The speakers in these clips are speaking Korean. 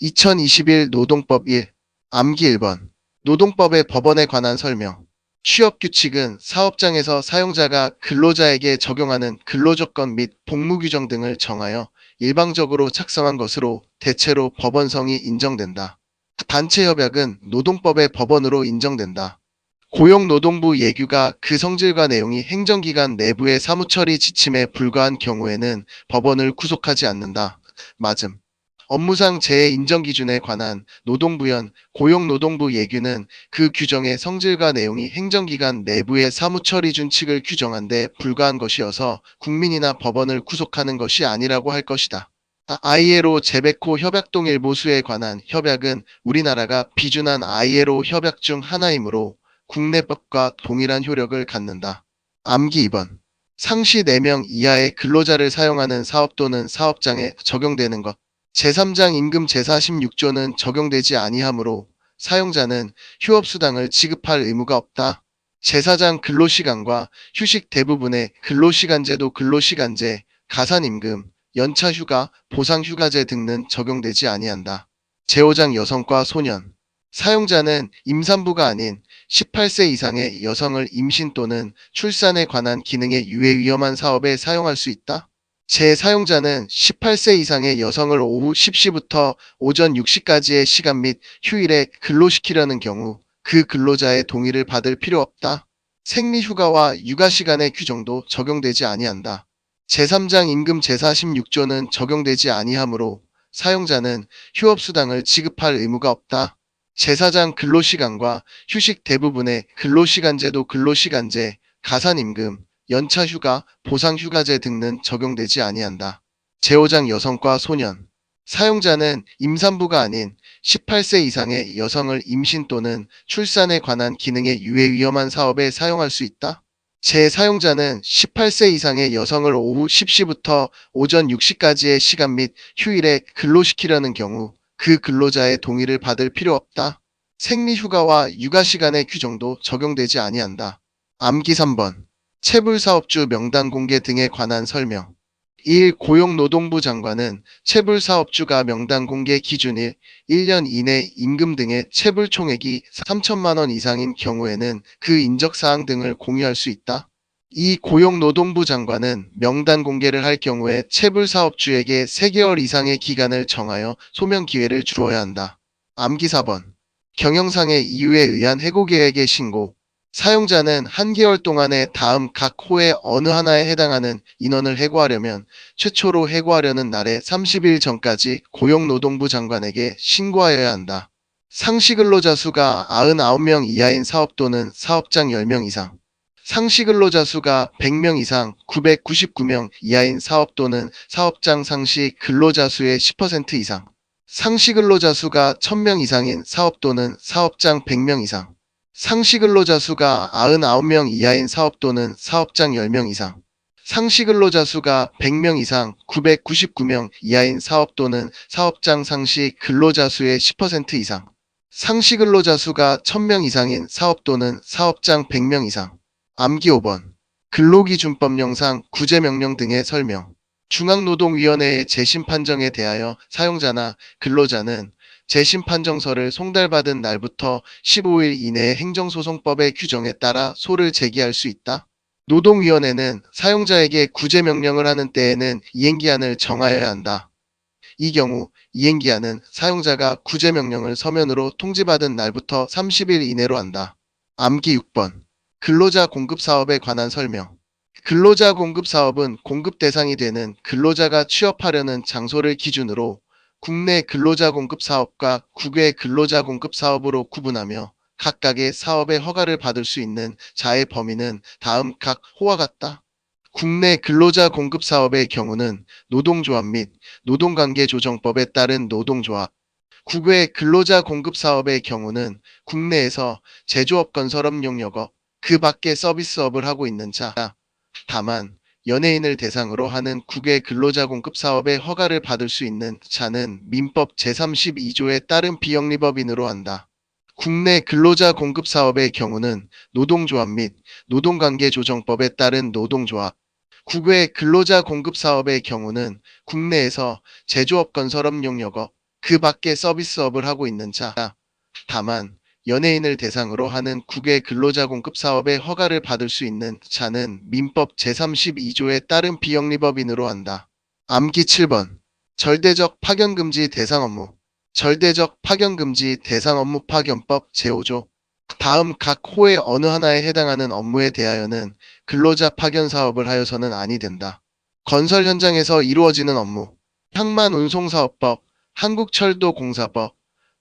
2021 노동법 1. 암기 1번. 노동법의 법원에 관한 설명. 취업규칙은 사업장에서 사용자가 근로자에게 적용하는 근로조건 및 복무규정 등을 정하여 일방적으로 작성한 것으로 대체로 법원성이 인정된다. 단체협약은 노동법의 법원으로 인정된다. 고용노동부 예규가 그 성질과 내용이 행정기관 내부의 사무처리 지침에 불과한 경우에는 법원을 구속하지 않는다. 맞음. 업무상 재해 인정 기준에 관한 노동부연 고용노동부 예규는 그 규정의 성질과 내용이 행정기관 내부의 사무처리 준칙을 규정한 데 불과한 것이어서 국민이나 법원을 구속하는 것이 아니라고 할 것이다. ILO 제베코 협약동일보수에 관한 협약은 우리나라가 비준한 ILO 협약 중 하나이므로 국내법과 동일한 효력을 갖는다. 암기 2번. 상시 4명 이하의 근로자를 사용하는 사업 또는 사업장에 적용되는 것. 제3장 임금 제46조는 적용되지 아니하므로 사용자는 휴업수당을 지급할 의무가 없다. 제4장 근로시간과 휴식 대부분의 근로시간제도 근로시간제, 가산임금, 연차휴가, 보상휴가제 등은 적용되지 아니한다. 제5장 여성과 소년. 사용자는 임산부가 아닌 18세 이상의 여성을 임신 또는 출산에 관한 기능에 유해 위험한 사업에 사용할 수 있다. 재사용자는 18세 이상의 여성을 오후 10시부터 오전 6시까지의 시간 및 휴일에 근로시키려는 경우 그 근로자의 동의를 받을 필요 없다. 생리휴가와 육아시간의 규정도 적용되지 아니한다. 제3장 임금 제46조는 적용되지 아니하므로 사용자는 휴업수당을 지급할 의무가 없다. 제4장 근로시간과 휴식 대부분의 근로시간제도 근로시간제, 가산임금, 연차휴가, 보상휴가제 등은 적용되지 아니한다. 제5장 여성과 소년. 사용자는 임산부가 아닌 18세 이상의 여성을 임신 또는 출산에 관한 기능에 유해 위험한 사업에 사용할 수 있다. 재사용자는 18세 이상의 여성을 오후 10시부터 오전 6시까지의 시간 및 휴일에 근로시키려는 경우 그 근로자의 동의를 받을 필요 없다. 생리휴가와 육아시간의 규정도 적용되지 아니한다. 암기 3번. 체불사업주 명단 공개 등에 관한 설명. 1. 고용노동부 장관은 체불사업주가 명단 공개 기준일 1년 이내 임금 등의 체불 총액이 3천만 원 이상인 경우에는 그 인적사항 등을 공유할 수 있다. 2. 고용노동부 장관은 명단 공개를 할 경우에 체불사업주에게 3개월 이상의 기간을 정하여 소명 기회를 주어야 한다. 암기 4번. 경영상의 이유에 의한 해고계획의 신고. 사용자는 한 개월 동안에 다음 각 호의 어느 하나에 해당하는 인원을 해고하려면 최초로 해고하려는 날의 30일 전까지 고용노동부 장관에게 신고하여야 한다. 상시근로자 수가 99명 이하인 사업 또는 사업장 10명 이상, 상시근로자 수가 100명 이상 999명 이하인 사업 또는 사업장 상시 근로자 수의 10% 이상, 상시근로자 수가 1000명 이상인 사업 또는 사업장 100명 이상, 상시근로자 수가 99명 이하인 사업 또는 사업장 10명 이상, 상시근로자 수가 100명 이상 999명 이하인 사업 또는 사업장 상시 근로자 수의 10% 이상, 상시근로자 수가 1000명 이상인 사업 또는 사업장 100명 이상. 암기 5번. 근로기준법령상 구제명령 등의 설명. 중앙노동위원회의 재심 판정에 대하여 사용자나 근로자는 재심 판정서를 송달받은 날부터 15일 이내에 행정소송법의 규정에 따라 소를 제기할 수 있다. 노동위원회는 사용자에게 구제명령을 하는 때에는 이행기한을 정하여야 한다. 이 경우 이행기한은 사용자가 구제명령을 서면으로 통지받은 날부터 30일 이내로 한다. 암기 6번. 근로자 공급 사업에 관한 설명. 근로자 공급 사업은 공급 대상이 되는 근로자가 취업하려는 장소를 기준으로 국내 근로자 공급 사업과 국외 근로자 공급 사업으로 구분하며 각각의 사업의 허가를 받을 수 있는 자의 범위는 다음 각 호와 같다. 국내 근로자 공급 사업의 경우는 노동조합 및 노동관계조정법에 따른 노동조합, 국외 근로자 공급 사업의 경우는 국내에서 제조업 건설업 용역업, 그 밖에 서비스업을 하고 있는 자, 다만 연예인을 대상으로 하는 국외 근로자 공급 사업의 허가를 받을 수 있는 자는 민법 제32조에 따른 비영리법인으로 한다. 국내 근로자 공급 사업의 경우는 노동조합 및 노동관계조정법에 따른 노동조합, 국외 근로자 공급 사업의 경우는 국내에서 제조업 건설업 용역업, 그 밖에 서비스업을 하고 있는 자, 다만 연예인을 대상으로 하는 국외 근로자 공급 사업의 허가를 받을 수 있는 자는 민법 제32조에 따른 비영리법인으로 한다. 암기 7번. 절대적 파견 금지 대상 업무. 절대적 파견 금지 대상 업무 파견법 제5조. 다음 각 호의 어느 하나에 해당하는 업무에 대하여는 근로자 파견 사업을 하여서는 아니 된다. 건설 현장에서 이루어지는 업무. 항만운송사업법, 한국철도공사법,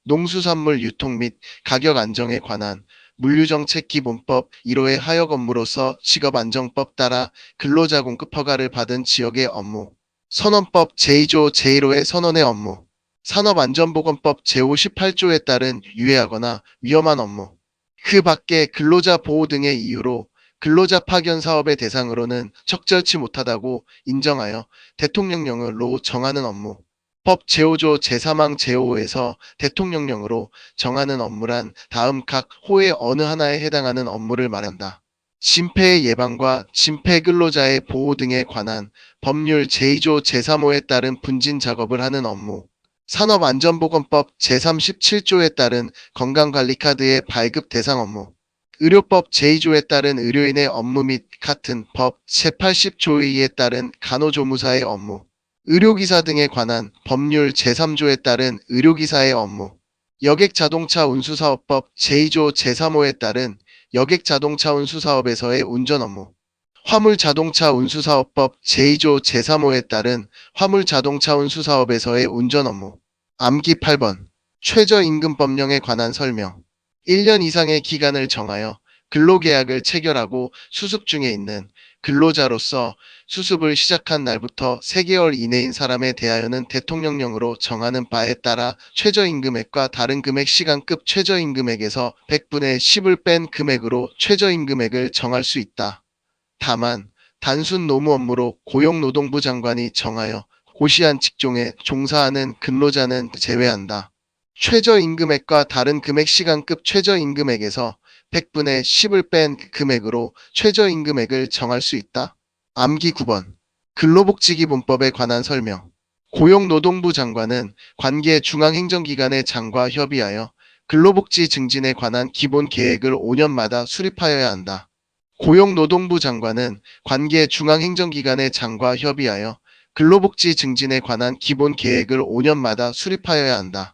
농수산물 유통 및 가격 안정에 관한 물류정책기본법 1호의 하역 업무로서 직업안정법 따라 근로자 공급 허가를 받은 지역의 업무. 선원법 제2조 제1호의 선원의 업무. 산업안전보건법 제58조에 따른 유해하거나 위험한 업무. 그 밖에 근로자 보호 등의 이유로 근로자 파견 사업의 대상으로는 적절치 못하다고 인정하여 대통령령으로 정하는 업무. 법 제5조 제3항 제5호에서 대통령령으로 정하는 업무란 다음 각 호의 어느 하나에 해당하는 업무를 말한다. 진폐의 예방과 진폐 근로자의 보호 등에 관한 법률 제2조 제3호에 따른 분진 작업을 하는 업무. 산업안전보건법 제37조에 따른 건강관리카드의 발급 대상 업무. 의료법 제2조에 따른 의료인의 업무 및 같은 법 제80조에 따른 간호조무사의 업무. 의료기사 등에 관한 법률 제3조에 따른 의료기사의 업무. 여객자동차 운수사업법 제2조 제3호에 따른 여객자동차 운수사업에서의 운전 업무. 화물자동차 운수사업법 제2조 제3호에 따른 화물자동차 운수사업에서의 운전 업무. 암기 8번. 최저임금법령에 관한 설명. 1년 이상의 기간을 정하여 근로계약을 체결하고 수습 중에 있는 근로자로서 수습을 시작한 날부터 3개월 이내인 사람에 대하여는 대통령령으로 정하는 바에 따라 최저임금액과 다른 금액 시간급 최저임금액에서 100분의 10을 뺀 금액으로 최저임금액을 정할 수 있다. 다만 단순 노무 업무로 고용노동부 장관이 정하여 고시한 직종에 종사하는 근로자는 제외한다. 최저임금액과 다른 금액 시간급 최저임금액에서 100분의 10을 뺀 금액으로 최저임금액을 정할 수 있다. 암기 9번. 근로복지기본법에 관한 설명. 고용노동부 장관은 관계 중앙행정기관의 장과 협의하여 근로복지 증진에 관한 기본 계획을 5년마다 수립하여야 한다. 고용노동부 장관은 관계 중앙행정기관의 장과 협의하여 근로복지 증진에 관한 기본 계획을 5년마다 수립하여야 한다.